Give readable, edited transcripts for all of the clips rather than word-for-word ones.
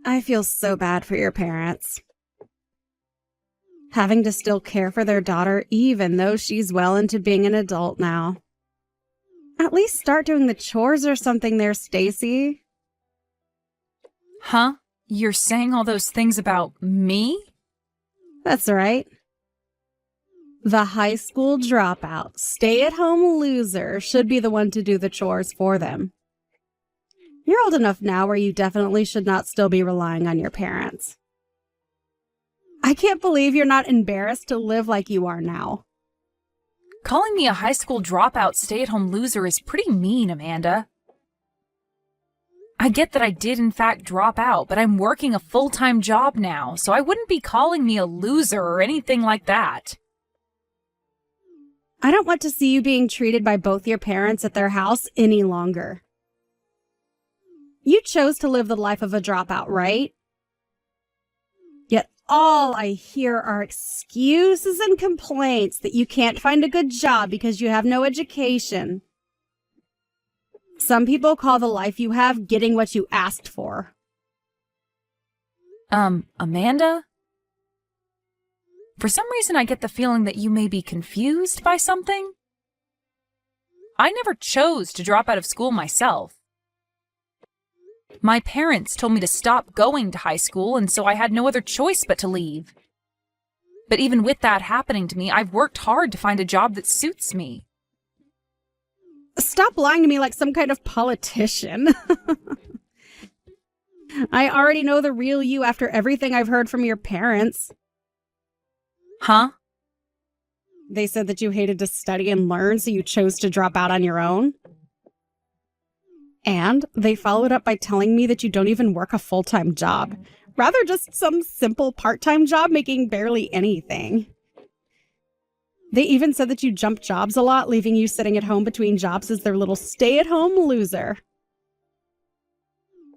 I feel so bad for your parents. Having to still care for their daughter even though she's well into being an adult now. At least start doing the chores or something there, Stacy. Huh? You're saying all those things about me? That's right. The high school dropout, stay-at-home loser should be the one to do the chores for them. You're old enough now where you definitely should not still be relying on your parents. I can't believe you're not embarrassed to live like you are now. Calling me a high school dropout stay-at-home loser is pretty mean, Amanda. I get that I did in fact drop out, but I'm working a full-time job now, so I wouldn't be calling me a loser or anything like that. I don't want to see you being treated by both your parents at their house any longer. You chose to live the life of a dropout, right? Yet all I hear are excuses and complaints that you can't find a good job because you have no education. Some people call the life you have getting what you asked for. Amanda? For some reason I get the feeling that you may be confused by something. I never chose to drop out of school myself. My parents told me to stop going to high school, and so I had no other choice but to leave. But even with that happening to me, I've worked hard to find a job that suits me. Stop lying to me like some kind of politician. I already know the real you after everything I've heard from your parents. Huh? They said that you hated to study and learn, so you chose to drop out on your own. And they followed up by telling me that you don't even work a full-time job, rather just some simple part-time job making barely anything. They even said that you jump jobs a lot, leaving you sitting at home between jobs as their little stay-at-home loser.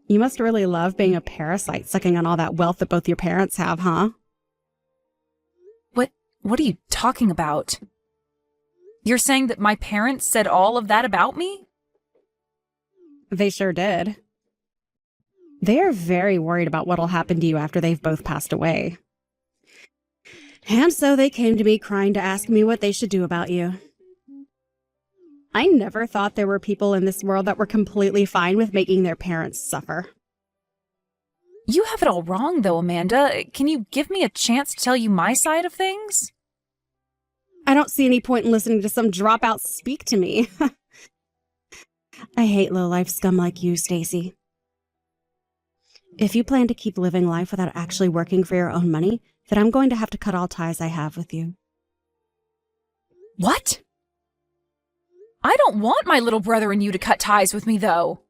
You must really love being a parasite sucking on all that wealth that both your parents have, huh? What are you talking about? You're saying that my parents said all of that about me? They sure did. They are very worried about what'll happen to you after they've both passed away. And so they came to me crying to ask me what they should do about you. I never thought there were people in this world that were completely fine with making their parents suffer. You have it all wrong, though, Amanda. Can you give me a chance to tell you my side of things? I don't see any point in listening to some dropout speak to me. I hate low-life scum like you, Stacy. If you plan to keep living life without actually working for your own money, then I'm going to have to cut all ties I have with you. What? I don't want my little brother and you to cut ties with me, though.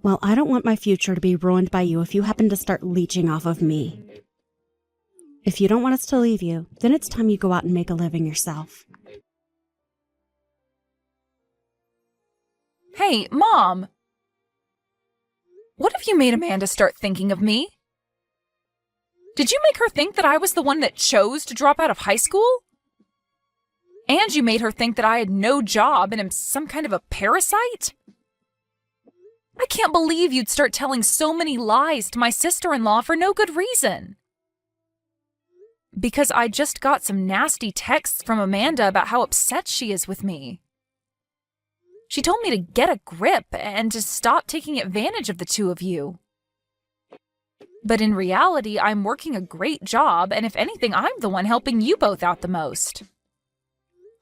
Well, I don't want my future to be ruined by you if you happen to start leeching off of me. If you don't want us to leave you, then it's time you go out and make a living yourself. Hey, Mom! What have you made Amanda start thinking of me? Did you make her think that I was the one that chose to drop out of high school? And you made her think that I had no job and am some kind of a parasite? I can't believe you'd start telling so many lies to my sister-in-law for no good reason. Because I just got some nasty texts from Amanda about how upset she is with me. She told me to get a grip and to stop taking advantage of the two of you. But in reality, I'm working a great job, and if anything, I'm the one helping you both out the most.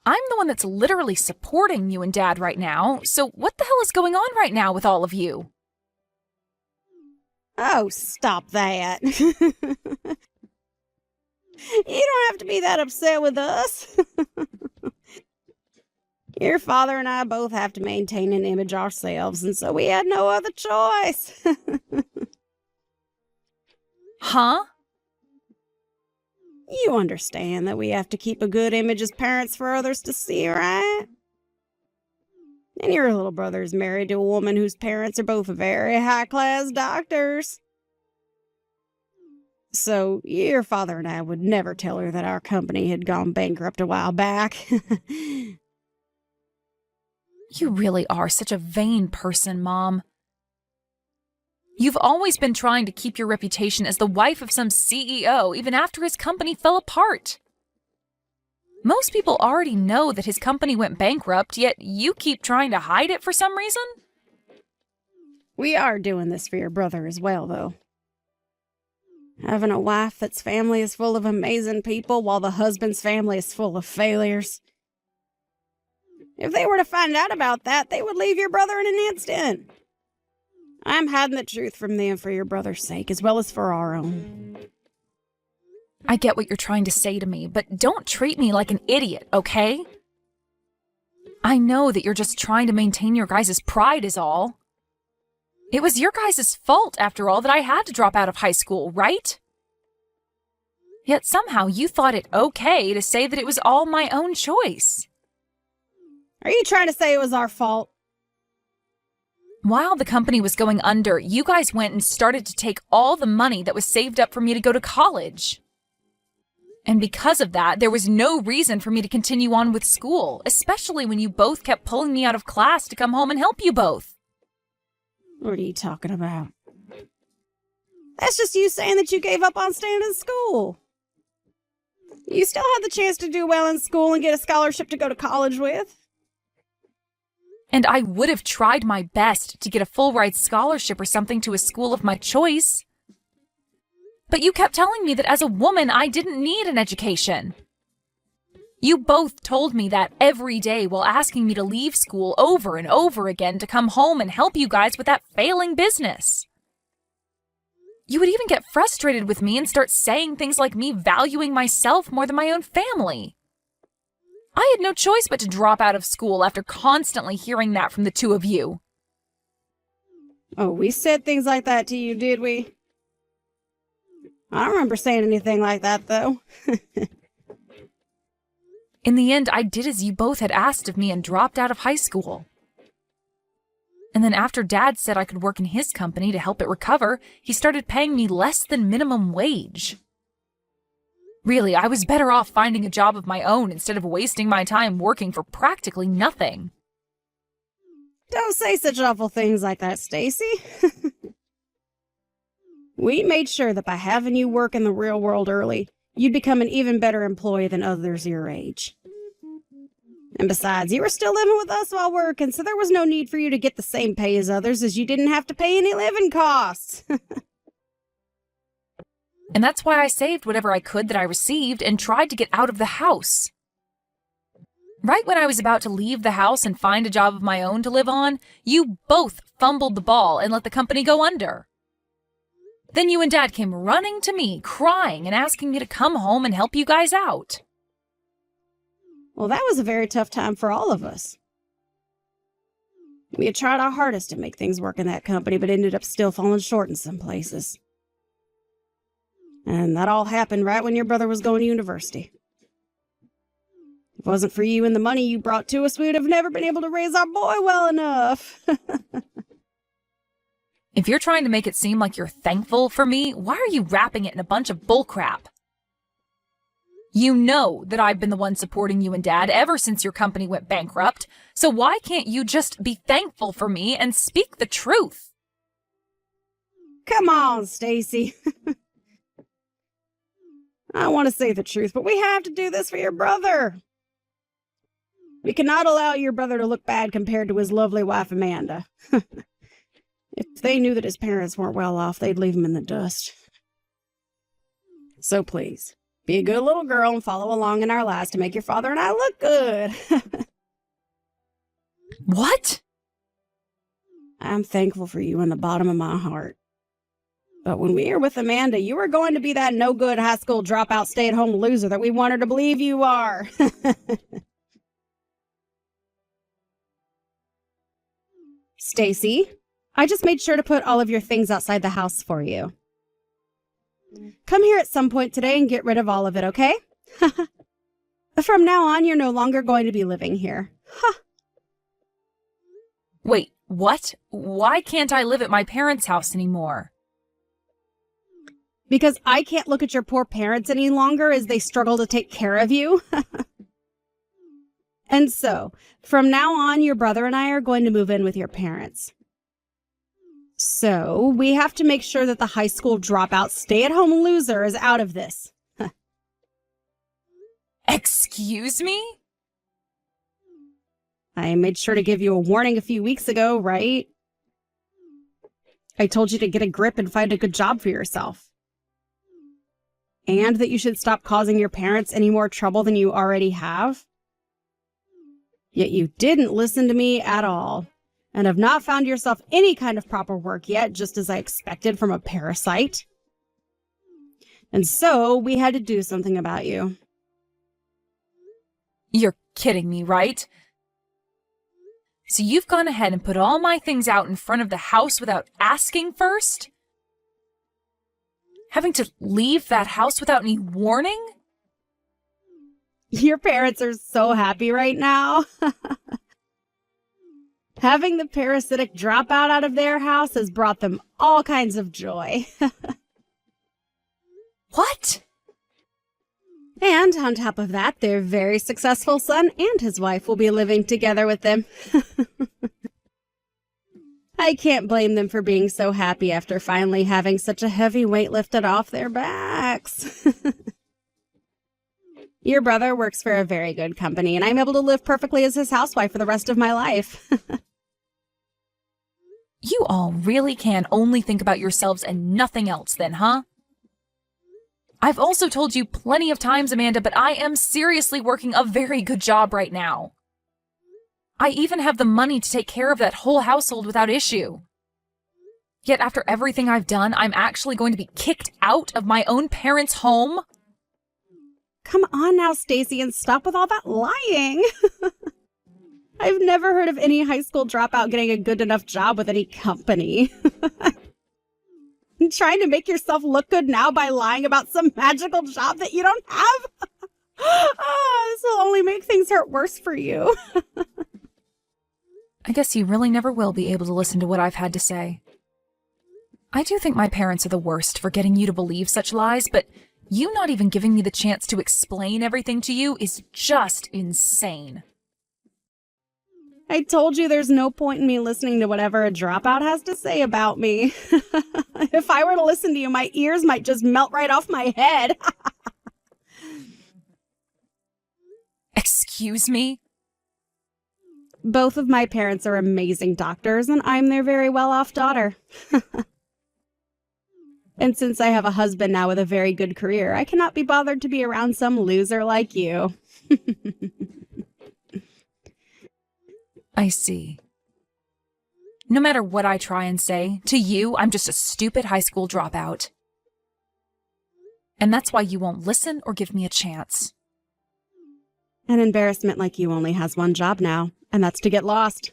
I'm the one that's literally supporting you and Dad right now, so what the hell is going on right now with all of you? Oh, stop that. You don't have to be that upset with us. Your father and I both have to maintain an image ourselves, and so we had no other choice. Huh? You understand that we have to keep a good image as parents for others to see, right? And your little brother is married to a woman whose parents are both very high-class doctors. So your father and I would never tell her that our company had gone bankrupt a while back. You really are such a vain person, Mom. You've always been trying to keep your reputation as the wife of some CEO even after his company fell apart. Most people already know that his company went bankrupt, yet you keep trying to hide it for some reason? We are doing this for your brother as well, though. Having a wife that's family is full of amazing people while the husband's family is full of failures. If they were to find out about that, they would leave your brother in an instant. I'm hiding the truth from them for your brother's sake, as well as for our own. I get what you're trying to say to me, but don't treat me like an idiot, okay? I know that you're just trying to maintain your guys' pride is all. It was your guys' fault, after all, that I had to drop out of high school, right? Yet somehow you thought it okay to say that it was all my own choice. Are you trying to say it was our fault? While the company was going under, you guys went and started to take all the money that was saved up for me to go to college. And because of that, there was no reason for me to continue on with school, especially when you both kept pulling me out of class to come home and help you both. What are you talking about? That's just you saying that you gave up on staying in school. You still had the chance to do well in school and get a scholarship to go to college with. And I would have tried my best to get a full-ride scholarship or something to a school of my choice. But you kept telling me that as a woman, I didn't need an education. You both told me that every day while asking me to leave school over and over again to come home and help you guys with that failing business. You would even get frustrated with me and start saying things like me valuing myself more than my own family. I had no choice but to drop out of school after constantly hearing that from the two of you. Oh, we said things like that to you, did we? I don't remember saying anything like that, though. In the end, I did as you both had asked of me and dropped out of high school. And then after Dad said I could work in his company to help it recover, he started paying me less than minimum wage. Really, I was better off finding a job of my own instead of wasting my time working for practically nothing. Don't say such awful things like that, Stacy. We made sure that by having you work in the real world early, you'd become an even better employee than others your age. And besides, you were still living with us while working, so there was no need for you to get the same pay as others, as you didn't have to pay any living costs. And that's why I saved whatever I could that I received and tried to get out of the house. Right when I was about to leave the house and find a job of my own to live on, you both fumbled the ball and let the company go under. Then you and Dad came running to me, crying and asking me to come home and help you guys out. Well, that was a very tough time for all of us. We had tried our hardest to make things work in that company, but ended up still falling short in some places. And that all happened right when your brother was going to university. If it wasn't for you and the money you brought to us, we would have never been able to raise our boy well enough. If you're trying to make it seem like you're thankful for me, why are you wrapping it in a bunch of bullcrap? You know that I've been the one supporting you and Dad ever since your company went bankrupt, so why can't you just be thankful for me and speak the truth? Come on, Stacy. I want to say the truth, but we have to do this for your brother. We cannot allow your brother to look bad compared to his lovely wife, Amanda. If they knew that his parents weren't well off, they'd leave him in the dust. So please, be a good little girl and follow along in our lives to make your father and I look good. What? I'm thankful for you in the bottom of my heart. But when we are with Amanda, you are going to be that no-good high school dropout stay-at-home loser that we want her to believe you are. Stacy, I just made sure to put all of your things outside the house for you. Come here at some point today and get rid of all of it, okay? From now on, you're no longer going to be living here. Wait, what? Why can't I live at my parents' house anymore? Because I can't look at your poor parents any longer as they struggle to take care of you. And so, from now on, your brother and I are going to move in with your parents. So we have to make sure that the high school dropout stay-at-home loser is out of this. Excuse me? I made sure to give you a warning a few weeks ago, right? I told you to get a grip and find a good job for yourself. And that you should stop causing your parents any more trouble than you already have. Yet you didn't listen to me at all, and have not found yourself any kind of proper work yet, just as I expected from a parasite. And so we had to do something about you. You're kidding me, right? So you've gone ahead and put all my things out in front of the house without asking first? Having to leave that house without any warning? Your parents are so happy right now. Having the parasitic dropout out of their house has brought them all kinds of joy. What? And on top of that, their very successful son and his wife will be living together with them. I can't blame them for being so happy after finally having such a heavy weight lifted off their backs. Your brother works for a very good company, and I'm able to live perfectly as his housewife for the rest of my life. You all really can only think about yourselves and nothing else then, huh? I've also told you plenty of times, Amanda, but I am seriously working a very good job right now. I even have the money to take care of that whole household without issue. Yet after everything I've done, I'm actually going to be kicked out of my own parents' home? Come on now, Stacy, and stop with all that lying. I've never heard of any high school dropout getting a good enough job with any company. Trying to make yourself look good now by lying about some magical job that you don't have? Oh, this will only make things hurt worse for you. I guess you really never will be able to listen to what I've had to say. I do think my parents are the worst for getting you to believe such lies, but you not even giving me the chance to explain everything to you is just insane. I told you there's no point in me listening to whatever a dropout has to say about me. If I were to listen to you, my ears might just melt right off my head. Excuse me? Both of my parents are amazing doctors, and I'm their very well-off daughter. And since I have a husband now with a very good career, I cannot be bothered to be around some loser like you. I see. No matter what I try and say, to you, I'm just a stupid high school dropout. And that's why you won't listen or give me a chance. An embarrassment like you only has one job now, and that's to get lost.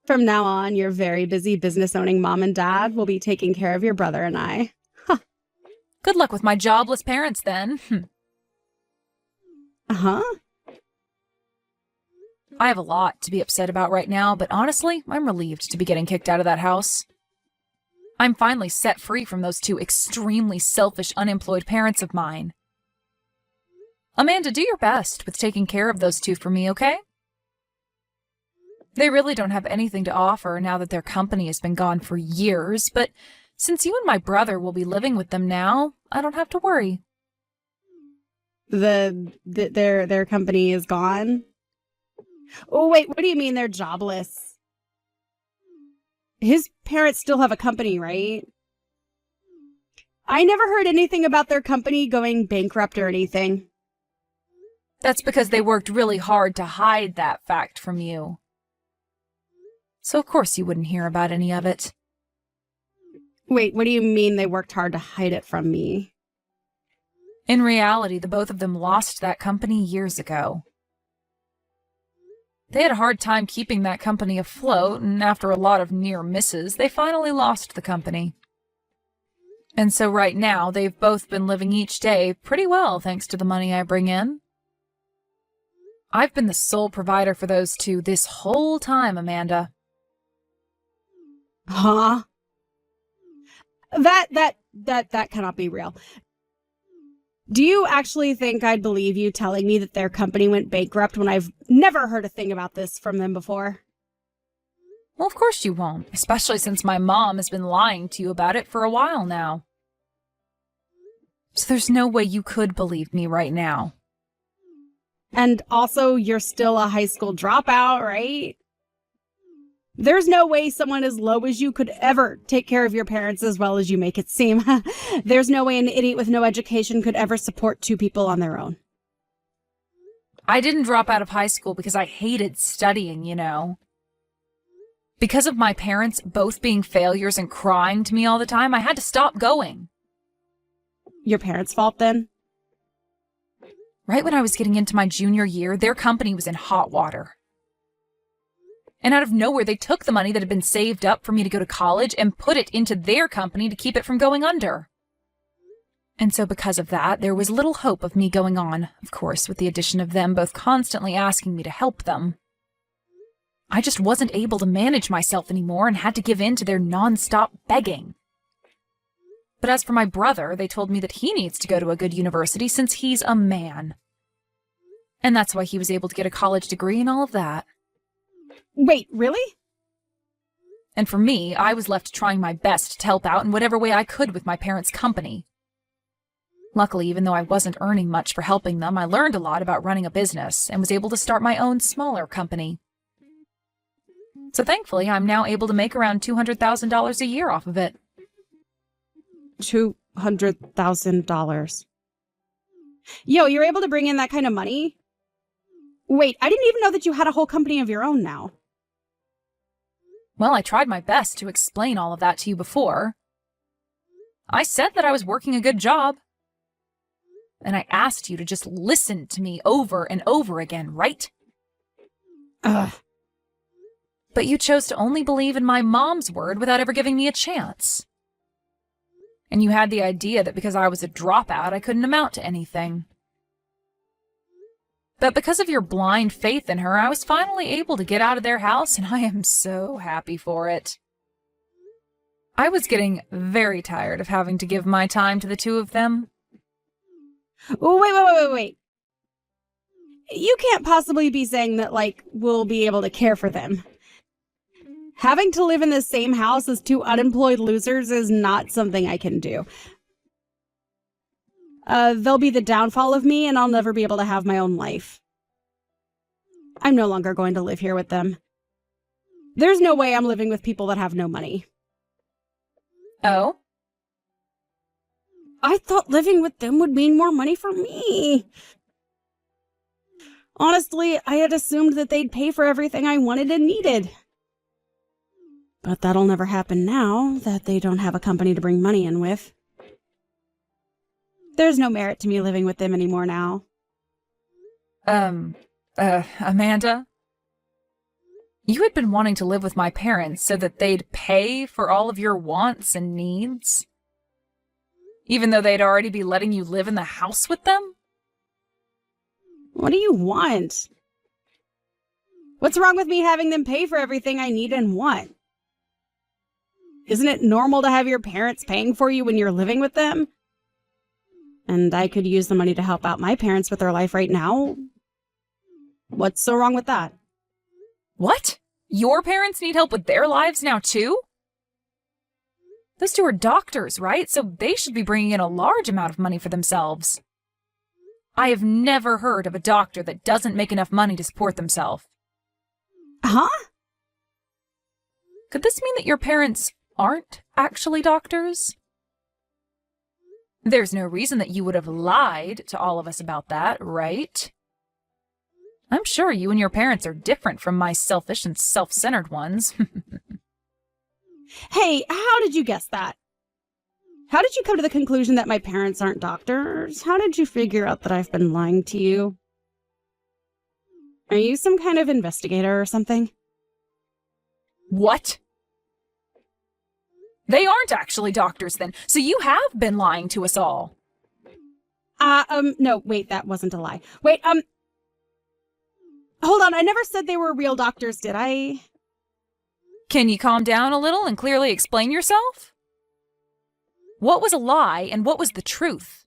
From now on, your very busy business-owning mom and dad will be taking care of your brother and I. Good luck with my jobless parents, then. Uh-huh. I have a lot to be upset about right now, but honestly, I'm relieved to be getting kicked out of that house. I'm finally set free from those two extremely selfish, unemployed parents of mine. Amanda, do your best with taking care of those two for me, okay? They really don't have anything to offer now that their company has been gone for years, but since you and my brother will be living with them now, I don't have to worry. Their company is gone? Oh, wait, what do you mean they're jobless? His parents still have a company, right? I never heard anything about their company going bankrupt or anything. That's because they worked really hard to hide that fact from you. So of course you wouldn't hear about any of it. Wait, what do you mean they worked hard to hide it from me? In reality, the both of them lost that company years ago. They had a hard time keeping that company afloat, and after a lot of near misses, they finally lost the company. And so right now, they've both been living each day pretty well thanks to the money I bring in. I've been the sole provider for those two this whole time, Amanda. Huh? That cannot be real. Do you actually think I'd believe you telling me that their company went bankrupt when I've never heard a thing about this from them before? Well, of course you won't, especially since my mom has been lying to you about it for a while now. So there's no way you could believe me right now. And also, you're still a high school dropout, right? There's no way someone as low as you could ever take care of your parents as well as you make it seem. There's no way an idiot with no education could ever support two people on their own. I didn't drop out of high school because I hated studying, you know. Because of my parents both being failures and crying to me all the time, I had to stop going. Your parents' fault then? Right when I was getting into my junior year, their company was in hot water. And out of nowhere, they took the money that had been saved up for me to go to college and put it into their company to keep it from going under. And so because of that, there was little hope of me going on, of course, with the addition of them both constantly asking me to help them. I just wasn't able to manage myself anymore and had to give in to their nonstop begging. But as for my brother, they told me that he needs to go to a good university since he's a man. And that's why he was able to get a college degree and all of that. Wait, really? And for me, I was left trying my best to help out in whatever way I could with my parents' company. Luckily, even though I wasn't earning much for helping them, I learned a lot about running a business and was able to start my own smaller company. So thankfully, I'm now able to make around $200,000 a year off of it. $200,000. Yo, you're able to bring in that kind of money? Wait, I didn't even know that you had a whole company of your own now. Well, I tried my best to explain all of that to you before. I said that I was working a good job. And I asked you to just listen to me over and over again, right? Ugh. But you chose to only believe in my mom's word without ever giving me a chance. And you had the idea that because I was a dropout, I couldn't amount to anything. But because of your blind faith in her, I was finally able to get out of their house, and I am so happy for it. I was getting very tired of having to give my time to the two of them. Oh, wait. You can't possibly be saying that, we'll be able to care for them. Having to live in the same house as two unemployed losers is not something I can do. They'll be the downfall of me, and I'll never be able to have my own life. I'm no longer going to live here with them. There's no way I'm living with people that have no money. Oh? I thought living with them would mean more money for me. Honestly, I had assumed that they'd pay for everything I wanted and needed. But that'll never happen now that they don't have a company to bring money in with. There's no merit to me living with them anymore now. Amanda? You had been wanting to live with my parents so that they'd pay for all of your wants and needs? Even though they'd already be letting you live in the house with them? What do you want? What's wrong with me having them pay for everything I need and want? Isn't it normal to have your parents paying for you when you're living with them? And I could use the money to help out my parents with their life right now. What's so wrong with that? What? Your parents need help with their lives now too? Those two are doctors, right? So they should be bringing in a large amount of money for themselves. I have never heard of a doctor that doesn't make enough money to support themselves. Huh? Could this mean that your parents aren't actually doctors? There's no reason that you would have lied to all of us about that, right? I'm sure you and your parents are different from my selfish and self-centered ones. Hey, how did you guess that? How did you come to the conclusion that my parents aren't doctors? How did you figure out that I've been lying to you? Are you some kind of investigator or something? What? They aren't actually doctors then, so you have been lying to us all. No, wait, that wasn't a lie. Wait, hold on, I never said they were real doctors, did I? Can you calm down a little and clearly explain yourself? What was a lie and what was the truth?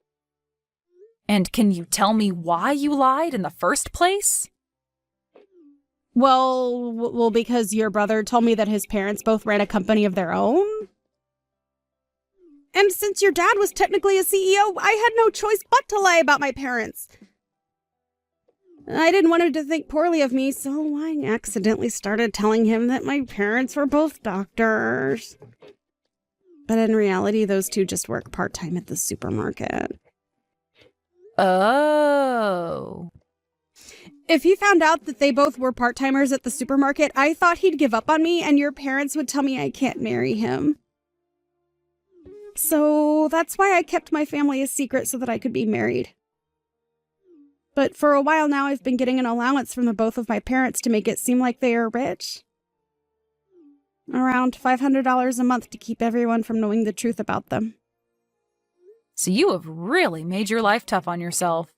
And can you tell me why you lied in the first place? Well, because your brother told me that his parents both ran a company of their own. And since your dad was technically a CEO, I had no choice but to lie about my parents. I didn't want him to think poorly of me, so I accidentally started telling him that my parents were both doctors. But in reality, those two just work part-time at the supermarket. Oh. If he found out that they both were part-timers at the supermarket, I thought he'd give up on me and your parents would tell me I can't marry him. So that's why I kept my family a secret so that I could be married. But for a while now, I've been getting an allowance from the both of my parents to make it seem like they are rich. Around $500 a month to keep everyone from knowing the truth about them. So you have really made your life tough on yourself.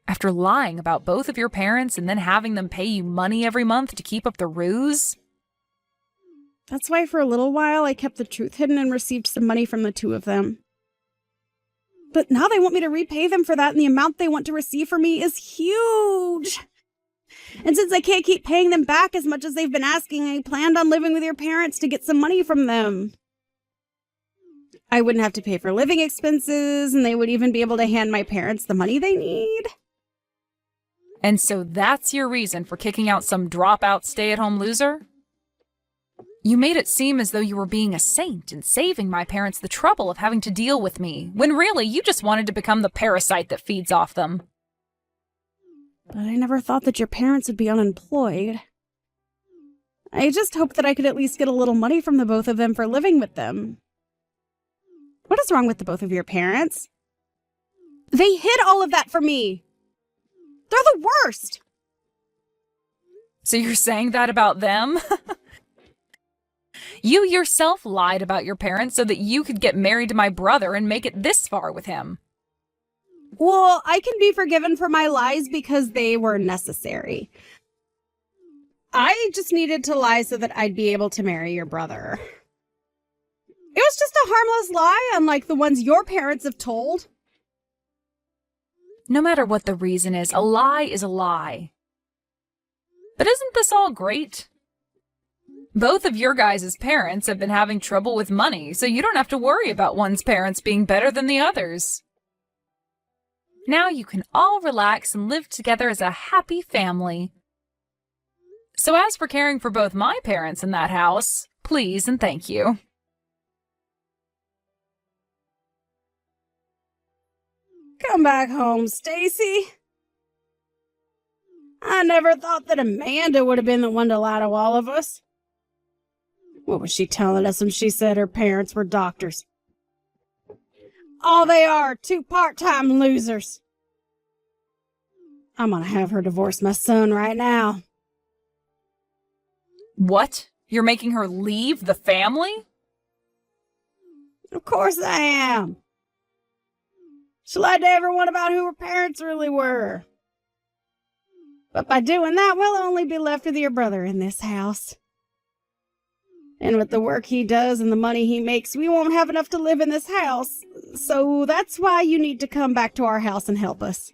After lying about both of your parents and then having them pay you money every month to keep up the ruse? That's why for a little while I kept the truth hidden and received some money from the two of them. But now they want me to repay them for that, and the amount they want to receive from me is huge. And since I can't keep paying them back as much as they've been asking, I planned on living with your parents to get some money from them. I wouldn't have to pay for living expenses, and they would even be able to hand my parents the money they need. And so that's your reason for kicking out some dropout stay-at-home loser? You made it seem as though you were being a saint and saving my parents the trouble of having to deal with me, when really you just wanted to become the parasite that feeds off them. But I never thought that your parents would be unemployed. I just hoped that I could at least get a little money from the both of them for living with them. What is wrong with the both of your parents? They hid all of that from me. They're the worst. So you're saying that about them? You yourself lied about your parents so that you could get married to my brother and make it this far with him. Well, I can be forgiven for my lies because they were necessary. I just needed to lie so that I'd be able to marry your brother. It was just a harmless lie, unlike the ones your parents have told. No matter what the reason is a lie. But isn't this all great? Both of your guys' parents have been having trouble with money, so you don't have to worry about one's parents being better than the others. Now you can all relax and live together as a happy family. So as for caring for both my parents in that house, please and thank you. Come back home, Stacy. I never thought that Amanda would have been the one to lie to all of us. What was she telling us when she said her parents were doctors? All they are, two part-time losers. I'm gonna have her divorce my son right now. What? You're making her leave the family? Of course I am. She lied to everyone about who her parents really were. But by doing that, we'll only be left with your brother in this house. And with the work he does and the money he makes, we won't have enough to live in this house. So that's why you need to come back to our house and help us.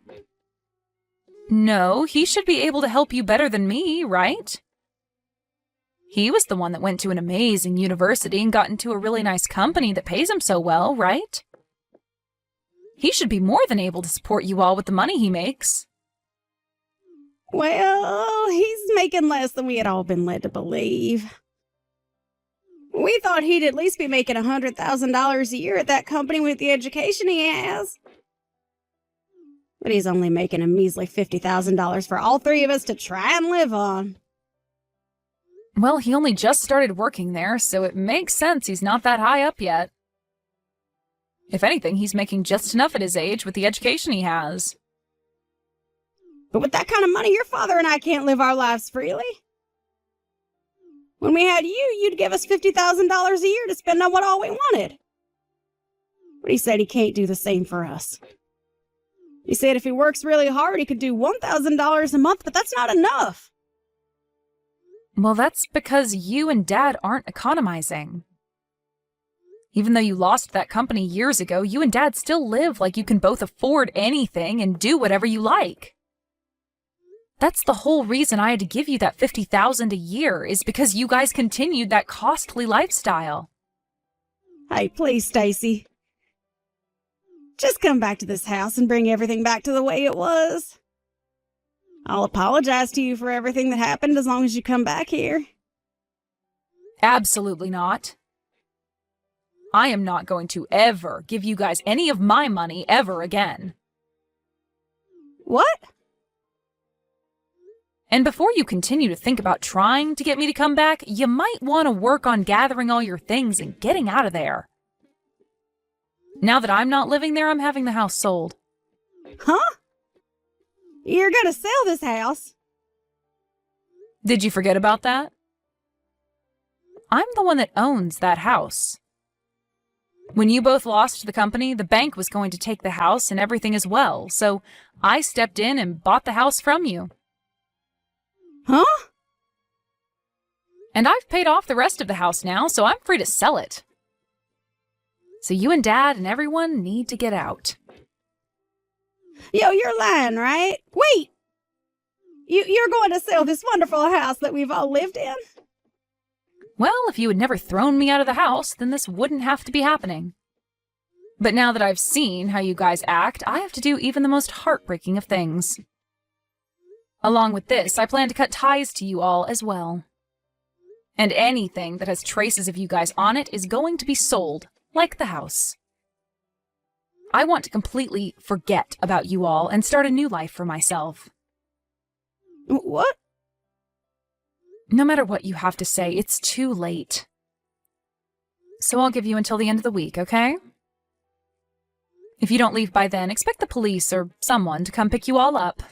No, he should be able to help you better than me, right? He was the one that went to an amazing university and got into a really nice company that pays him so well, right? He should be more than able to support you all with the money he makes. Well, he's making less than we had all been led to believe. We thought he'd at least be making $100,000 a year at that company with the education he has. But he's only making a measly $50,000 for all three of us to try and live on. Well, he only just started working there, so it makes sense he's not that high up yet. If anything, he's making just enough at his age with the education he has. But with that kind of money, your father and I can't live our lives freely. When we had you, you'd give us $50,000 a year to spend on what all we wanted. But he said he can't do the same for us. He said if he works really hard, he could do $1,000 a month, but that's not enough. Well, that's because you and Dad aren't economizing. Even though you lost that company years ago, you and Dad still live like you can both afford anything and do whatever you like. That's the whole reason I had to give you that $50,000 a year, is because you guys continued that costly lifestyle. Hey, please, Stacy. Just come back to this house and bring everything back to the way it was. I'll apologize to you for everything that happened as long as you come back here. Absolutely not. I am not going to ever give you guys any of my money ever again. What? And before you continue to think about trying to get me to come back, you might want to work on gathering all your things and getting out of there. Now that I'm not living there, I'm having the house sold. Huh? You're gonna sell this house? Did you forget about that? I'm the one that owns that house. When you both lost the company, the bank was going to take the house and everything as well, so I stepped in and bought the house from you. Huh? And I've paid off the rest of the house now, so I'm free to sell it. So you and Dad and everyone need to get out. Yo, you're lying, right? Wait! You're going to sell this wonderful house that we've all lived in? Well, if you had never thrown me out of the house, then this wouldn't have to be happening. But now that I've seen how you guys act, I have to do even the most heartbreaking of things. Along with this, I plan to cut ties to you all as well. And anything that has traces of you guys on it is going to be sold, like the house. I want to completely forget about you all and start a new life for myself. What? No matter what you have to say, it's too late. So I'll give you until the end of the week, okay? If you don't leave by then, expect the police or someone to come pick you all up.